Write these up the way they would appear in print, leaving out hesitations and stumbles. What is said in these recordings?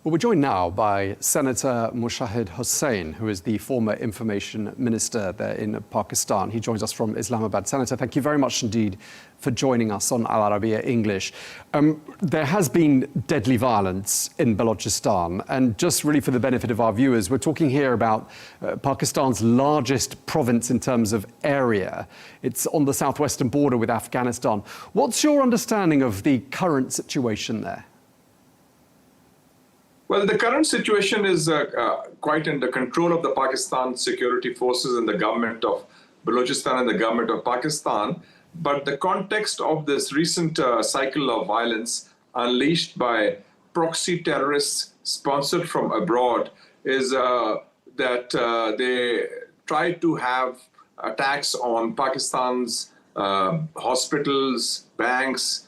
Well, we're joined now by Senator Mushahid Hussain, who is the former information minister there in Pakistan. He joins us from Islamabad. Senator, thank you very much indeed for joining us on Arabiya English. There has been deadly violence in Balochistan, and just really for the benefit of our viewers, we're talking here about Pakistan's largest province in terms of area. It's on the southwestern border with Afghanistan. What's your understanding of the current situation there? Well, the current situation is quite under control of the Pakistan security forces and the government of Balochistan and the government of Pakistan. But the context of this recent cycle of violence unleashed by proxy terrorists sponsored from abroad is that they tried to have attacks on Pakistan's hospitals, banks,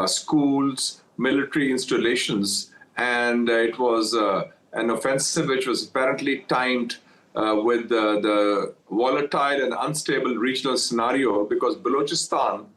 schools, military installations. And it was an offensive which was apparently timed with the volatile and unstable regional scenario, because Balochistan,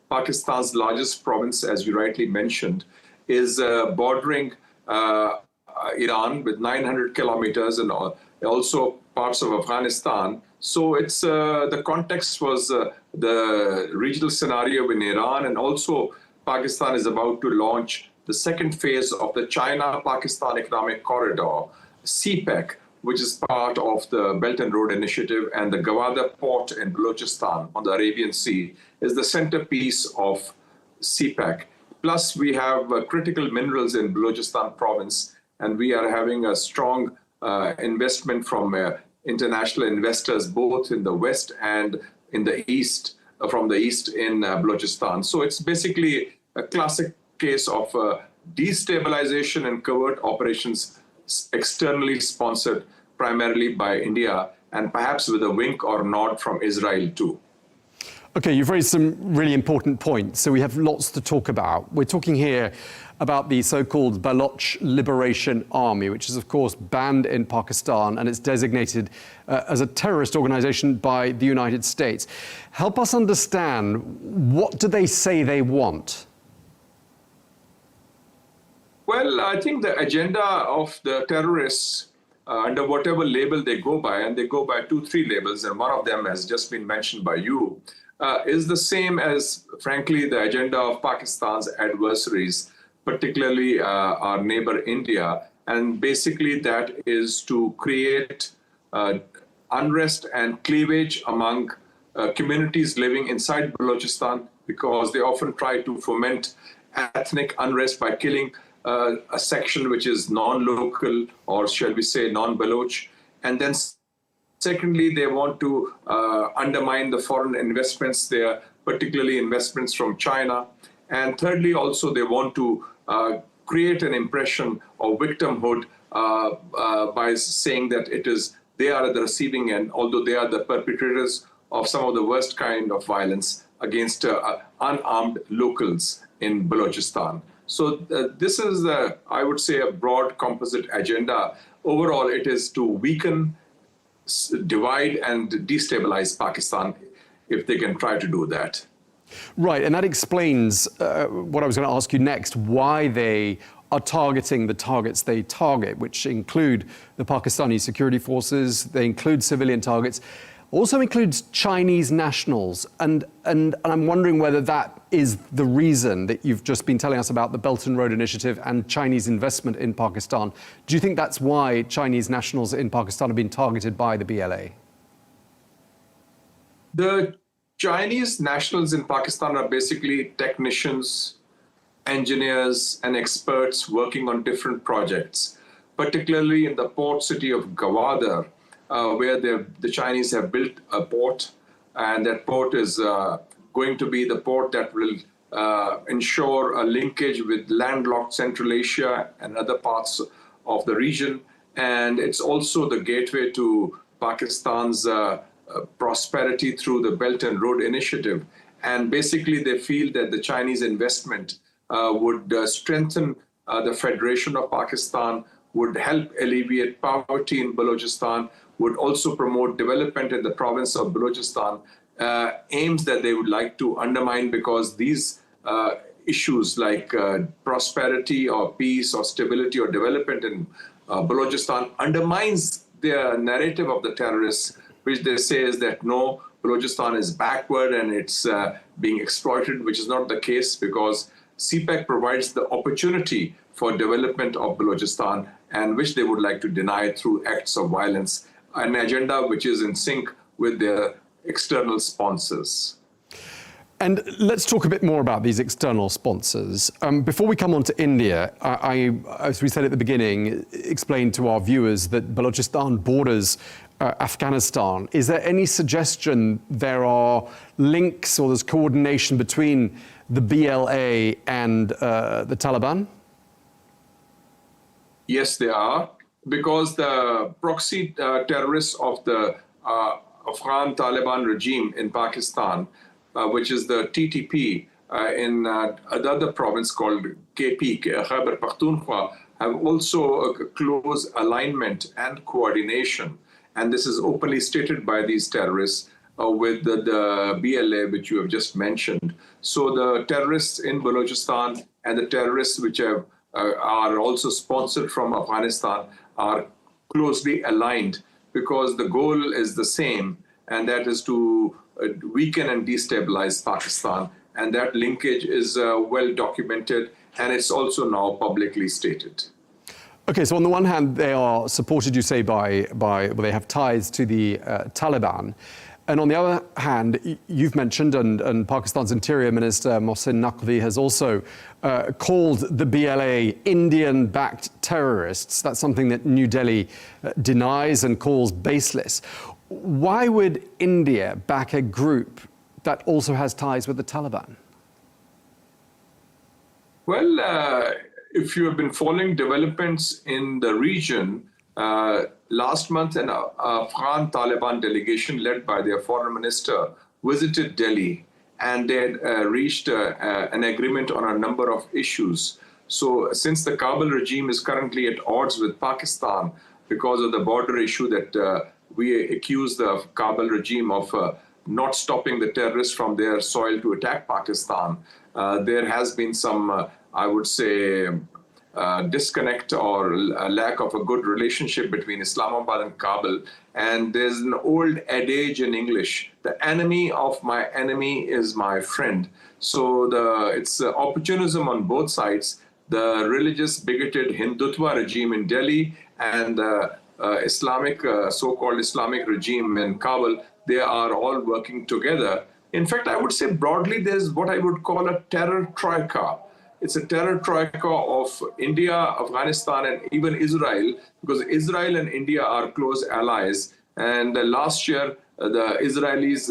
Pakistan's largest province, as you rightly mentioned, is bordering Iran with 900 kilometers and also parts of Afghanistan. So it's the context was the regional scenario in Iran, and also Pakistan is about to launch the second phase of the China-Pakistan Economic Corridor, CPEC, which is part of the Belt and Road Initiative, and the Gwadar port in Balochistan on the Arabian Sea is the centerpiece of CPEC. Plus, we have critical minerals in Balochistan province, and we are having a strong investment from international investors, both in the west and in the east, from the east in Balochistan. So it's basically a classic case of destabilization and covert operations externally sponsored primarily by India, and perhaps with a wink or nod from Israel too. Okay, you've raised some really important points, so we have lots to talk about. We're talking here about the so-called Baloch Liberation Army, which is of course banned in Pakistan, and it's designated as a terrorist organization by the United States. Help us understand, what do they say they want? Well, I think the agenda of the terrorists, under whatever label they go by, and they go by 2-3 labels, and one of them has just been mentioned by you, is the same as, frankly, the agenda of Pakistan's adversaries, particularly our neighbor India. And basically that is to create unrest and cleavage among communities living inside Balochistan, because they often try to foment ethnic unrest by killing a section which is non-local, or shall we say non-Baloch. And then secondly, they want to undermine the foreign investments there, particularly investments from China. And thirdly, also they want to create an impression of victimhood by saying that they are at the receiving end, although they are the perpetrators of some of the worst kind of violence against unarmed locals in Balochistan. So this is, I would say, a broad composite agenda. Overall, it is to weaken, divide and destabilize Pakistan, if they can try to do that. Right, and that explains what I was going to ask you next, why they are targeting the targets they target, which include the Pakistani security forces, they include civilian targets, also includes Chinese nationals. And I'm wondering whether that is the reason that you've just been telling us about the Belt and Road Initiative and Chinese investment in Pakistan. Do you think that's why Chinese nationals in Pakistan have been targeted by the BLA? The Chinese nationals in Pakistan are basically technicians, engineers, and experts working on different projects, particularly in the port city of Gwadar, where the Chinese have built a port, and that port is going to be the port that will ensure a linkage with landlocked Central Asia and other parts of the region. And it's also the gateway to Pakistan's prosperity through the Belt and Road Initiative. And basically they feel that the Chinese investment would strengthen the Federation of Pakistan, would help alleviate poverty in Balochistan, would also promote development in the province of Balochistan, aims that they would like to undermine, because these issues like prosperity or peace or stability or development in Balochistan undermines the narrative of the terrorists, which they say is that no, Balochistan is backward and it's being exploited, which is not the case, because CPEC provides the opportunity for development of Balochistan, and which they would like to deny through acts of violence, an agenda which is in sync with their external sponsors. And let's talk a bit more about these external sponsors. Before we come on to India, I, as we said at the beginning, explained to our viewers that Balochistan borders Afghanistan. Is there any suggestion there are links or there's coordination between the BLA and the Taliban? Yes, there are, because the proxy terrorists of the Afghan Taliban regime in Pakistan, which is the TTP in another province called KP, Khyber Pakhtunkhwa, have also a close alignment and coordination. And this is openly stated by these terrorists with the BLA, which you have just mentioned. So the terrorists in Balochistan and the terrorists which are also sponsored from Afghanistan are closely aligned, because the goal is the same, and that is to weaken and destabilize Pakistan. And that linkage is well documented, and it's also now publicly stated. Okay, so on the one hand, they are supported, you say, well, they have ties to the Taliban. And on the other hand, you've mentioned, and Pakistan's Interior Minister Mohsin Naqvi has also called the BLA Indian-backed terrorists. That's something that New Delhi denies and calls baseless. Why would India back a group that also has ties with the Taliban? Well, if you have been following developments in the region, last month an Afghan Taliban delegation led by their foreign minister visited Delhi, and they had reached an agreement on a number of issues. So since the Kabul regime is currently at odds with Pakistan because of the border issue that we accuse the Kabul regime of not stopping the terrorists from their soil to attack Pakistan, there has been some, I would say, disconnect or a lack of a good relationship between Islamabad and Kabul. And there's an old adage in English: the enemy of my enemy is my friend. So it's opportunism on both sides. The religious, bigoted Hindutva regime in Delhi and the so-called Islamic regime in Kabul, they are all working together. In fact, I would say broadly, there's what I would call a terror troika. It's a terror troika of India, Afghanistan, and even Israel, because Israel and India are close allies. And last year, the Israelis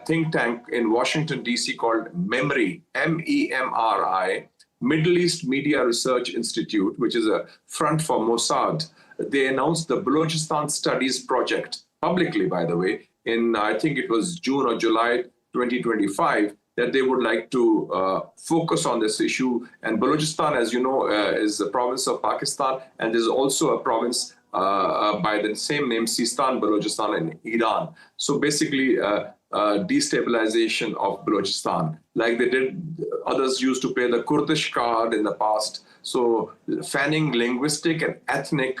think tank in Washington, D.C. called MEMRI, M-E-M-R-I, Middle East Media Research Institute, which is a front for Mossad. They announced the Balochistan Studies Project, publicly, by the way, in, I think it was June or July 2025, that they would like to focus on this issue. And Balochistan, as you know, is a province of Pakistan, and there's also a province by the same name, Sistan Balochistan, in Iran. So basically, destabilization of Balochistan, like they did, others used to play the Kurdish card in the past. So fanning linguistic and ethnic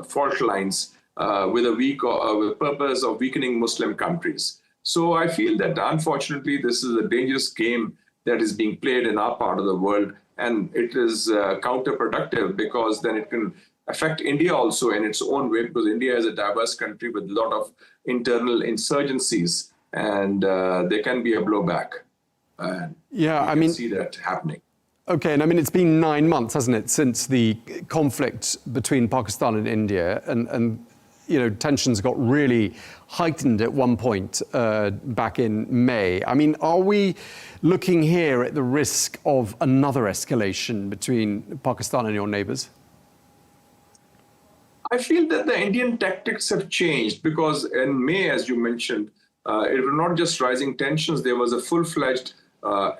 fault lines with a purpose of weakening Muslim countries. So I feel that, unfortunately, this is a dangerous game that is being played in our part of the world, and it is counterproductive, because then it can affect India also in its own way, because India is a diverse country with a lot of internal insurgencies, and there can be a blowback. Yeah, I mean, see that happening. Okay, and I mean, it's been 9 months, hasn't it, since the conflict between Pakistan and India, and you know, tensions got really heightened at one point back in May. I mean, are we looking here at the risk of another escalation between Pakistan and your neighbors? I feel that the Indian tactics have changed, because in May, as you mentioned, it was not just rising tensions, there was a full-fledged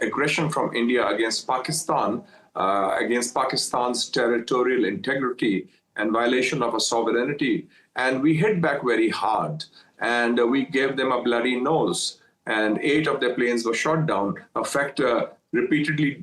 aggression from India against Pakistan, against Pakistan's territorial integrity and violation of a sovereignty. And we hit back very hard, and we gave them a bloody nose, and 8 of their planes were shot down, a factor repeatedly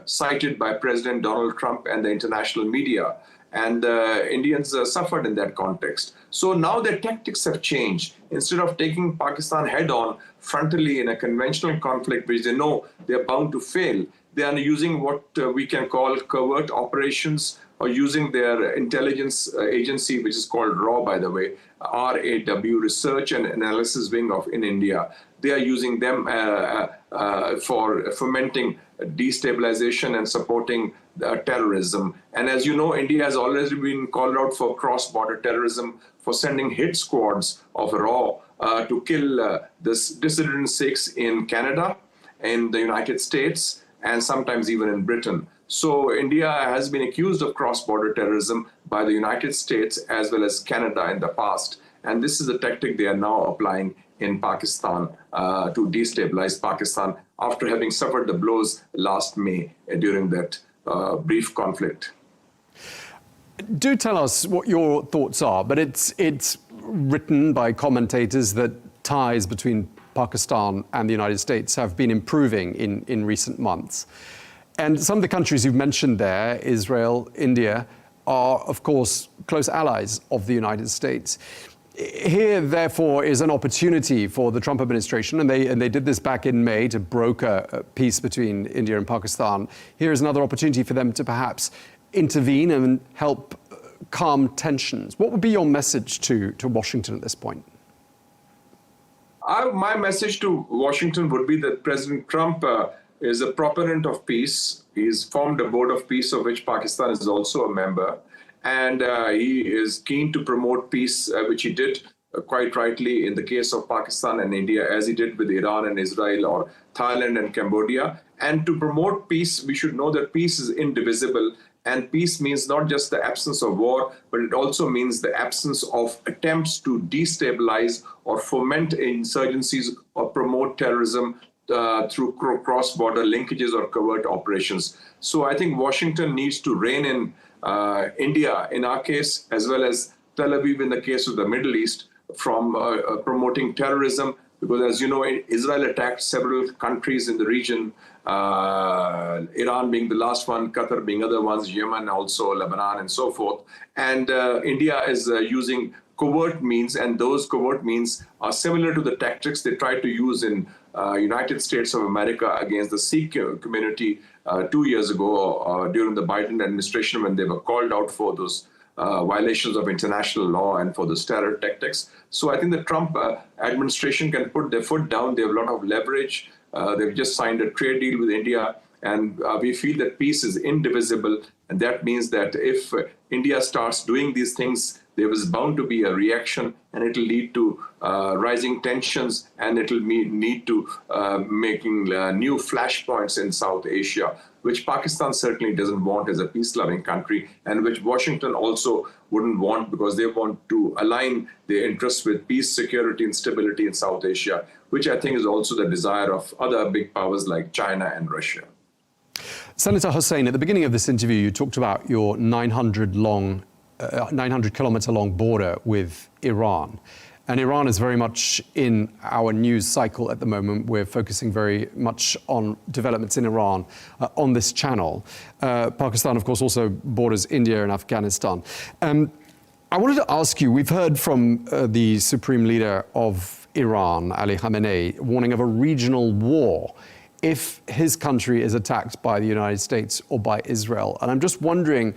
cited by President Donald Trump and the international media. And Indians suffered in that context. So now their tactics have changed. Instead of taking Pakistan head-on frontally in a conventional conflict, which they know they're bound to fail, they are using what we can call covert operations, or using their intelligence agency, which is called RAW, by the way, RAW, Research and Analysis Wing in India. They are using them for fomenting destabilization and supporting terrorism. And as you know, India has already been called out for cross-border terrorism, for sending hit squads of RAW to kill this dissident Sikhs in Canada, in the United States, and sometimes even in Britain. So India has been accused of cross-border terrorism by the United States as well as Canada in the past. And this is the tactic they are now applying in Pakistan to destabilize Pakistan after having suffered the blows last May during that brief conflict. Do tell us what your thoughts are, but it's written by commentators that ties between Pakistan and the United States have been improving in recent months. And some of the countries you've mentioned there, Israel, India, are, of course, close allies of the United States. Here, therefore, is an opportunity for the Trump administration, and they did this back in May to broker peace between India and Pakistan. Here is another opportunity for them to perhaps intervene and help calm tensions. What would be your message to Washington at this point? My message to Washington would be that President Trump is a proponent of peace. He's formed a board of peace of which Pakistan is also a member. And he is keen to promote peace, which he did quite rightly in the case of Pakistan and India, as he did with Iran and Israel, or Thailand and Cambodia. And to promote peace, we should know that peace is indivisible. And peace means not just the absence of war, but it also means the absence of attempts to destabilize or foment insurgencies or promote terrorism through cross-border linkages or covert operations. So I think Washington needs to rein in India, in our case, as well as Tel Aviv in the case of the Middle East, from promoting terrorism. Because as you know, Israel attacked several countries in the region, Iran being the last one, Qatar being other ones, Yemen also, Lebanon and so forth. And India is using covert means, and those covert means are similar to the tactics they tried to use in United States of America against the Sikh community 2 years ago during the Biden administration, when they were called out for those violations of international law and for the terror tactics. So I think the Trump administration can put their foot down. They have a lot of leverage. They've just signed a trade deal with India, and we feel that peace is indivisible. And that means that if India starts doing these things, there is bound to be a reaction, and it will lead to rising tensions, and it will lead to making new flashpoints in South Asia, which Pakistan certainly doesn't want as a peace-loving country, and which Washington also wouldn't want, because they want to align their interests with peace, security, and stability in South Asia, which I think is also the desire of other big powers like China and Russia. Senator Hussain, at the beginning of this interview, you talked about your 900 kilometer long border with Iran. And Iran is very much in our news cycle at the moment. We're focusing very much on developments in Iran on this channel. Pakistan, of course, also borders India and Afghanistan. I wanted to ask you, we've heard from the supreme leader of Iran, Ali Khamenei, warning of a regional war if his country is attacked by the United States or by Israel. And I'm just wondering,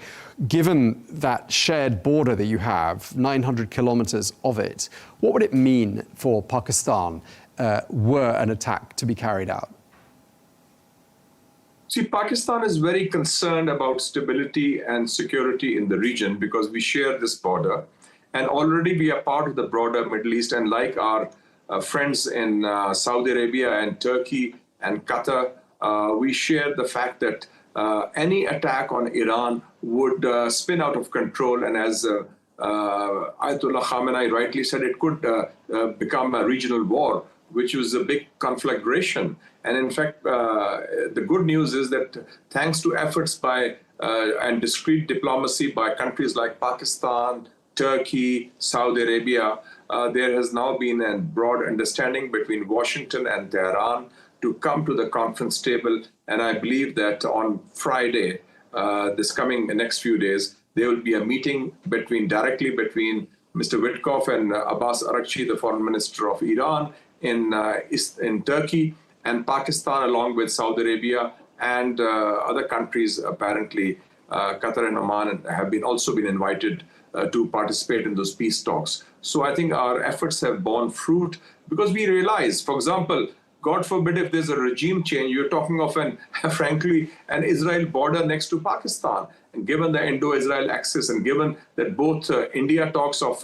given that shared border that you have, 900 kilometers of it, what would it mean for Pakistan were an attack to be carried out? See, Pakistan is very concerned about stability and security in the region because we share this border. And already we are part of the broader Middle East. And like our friends in Saudi Arabia and Turkey and Qatar, we share the fact that any attack on Iran would spin out of control. And as Ayatollah Khamenei rightly said, it could become a regional war, which was a big conflagration. And in fact, the good news is that thanks to efforts by and discreet diplomacy by countries like Pakistan, Turkey, Saudi Arabia, there has now been a broad understanding between Washington and Tehran to come to the conference table. And I believe that on Friday, this coming next few days, there will be a meeting directly between Mr. Witkoff and Abbas Araghchi, the foreign minister of Iran, in Turkey, and Pakistan, along with Saudi Arabia and other countries. Apparently, Qatar and Oman have also been invited to participate in those peace talks. So I think our efforts have borne fruit, because we realize, for example, God forbid if there's a regime change, you're talking of frankly, an Israel border next to Pakistan. And given the Indo-Israel axis, and given that both India talks of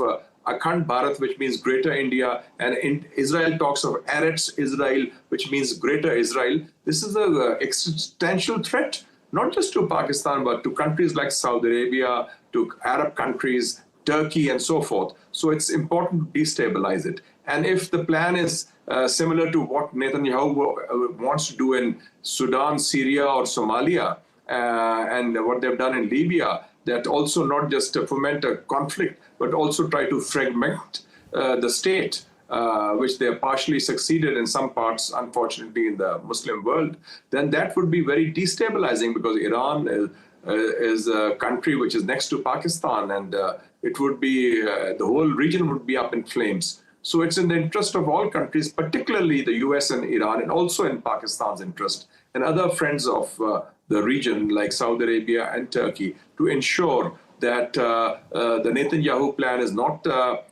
Akhand Bharat, which means Greater India, and Israel talks of Eretz Israel, which means Greater Israel, this is an existential threat, not just to Pakistan, but to countries like Saudi Arabia, to Arab countries, Turkey, and so forth. So it's important to destabilize it. And if the plan is similar to what Netanyahu wants to do in Sudan, Syria, or Somalia, and what they've done in Libya, that also not just foment a conflict, but also try to fragment the state, which they have partially succeeded in some parts, unfortunately, in the Muslim world, then that would be very destabilizing, because Iran is a country which is next to Pakistan, and it would be, the whole region would be up in flames. So it's in the interest of all countries, particularly the US and Iran, and also in Pakistan's interest, and other friends of the region like Saudi Arabia and Turkey, to ensure that the Netanyahu plan is not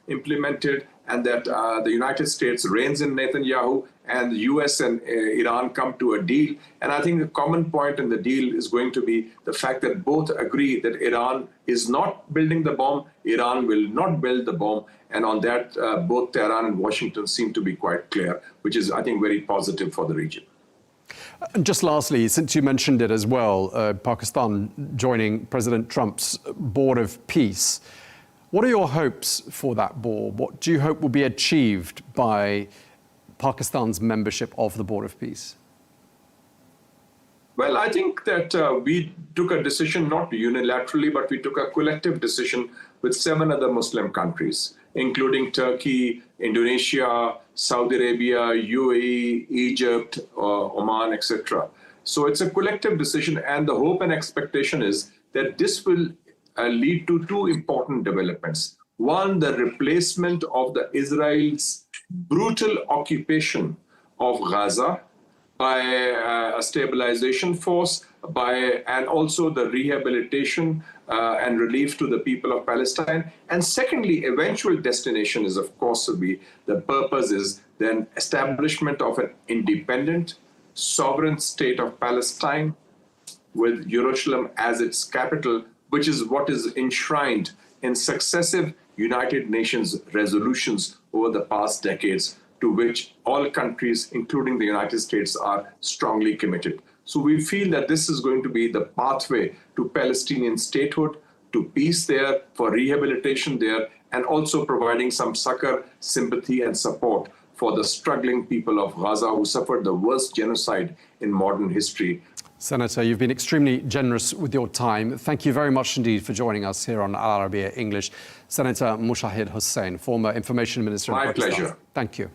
implemented, and that the United States reins in Netanyahu, and the US and Iran come to a deal. And I think the common point in the deal is going to be the fact that both agree that Iran is not building the bomb, Iran will not build the bomb. And on that, both Tehran and Washington seem to be quite clear, which is, I think, very positive for the region. And just lastly, since you mentioned it as well, Pakistan joining President Trump's Board of Peace, what are your hopes for that board? What do you hope will be achieved by Pakistan's membership of the Board of Peace? Well, I think that we took a decision, not unilaterally, but we took a collective decision with 7 other Muslim countries, including Turkey, Indonesia, Saudi Arabia, UAE, Egypt, Oman, etc. So it's a collective decision, and the hope and expectation is that this will lead to 2 important developments. One, the replacement of Israel's brutal occupation of Gaza by a stabilization force, and also the rehabilitation and relief to the people of Palestine. And secondly, eventual destination is, of course, the purpose is then establishment of an independent, sovereign state of Palestine with Jerusalem as its capital, which is what is enshrined in successive United Nations resolutions over the past decades, to which all countries, including the United States, are strongly committed. So we feel that this is going to be the pathway to Palestinian statehood, to peace there, for rehabilitation there, and also providing some succor, sympathy, and support for the struggling people of Gaza, who suffered the worst genocide in modern history. Senator, you've been extremely generous with your time. Thank you very much indeed for joining us here on Al Arabiya English. Senator Mushahid Hussain, former Information Minister of Pakistan. My pleasure. Thank you.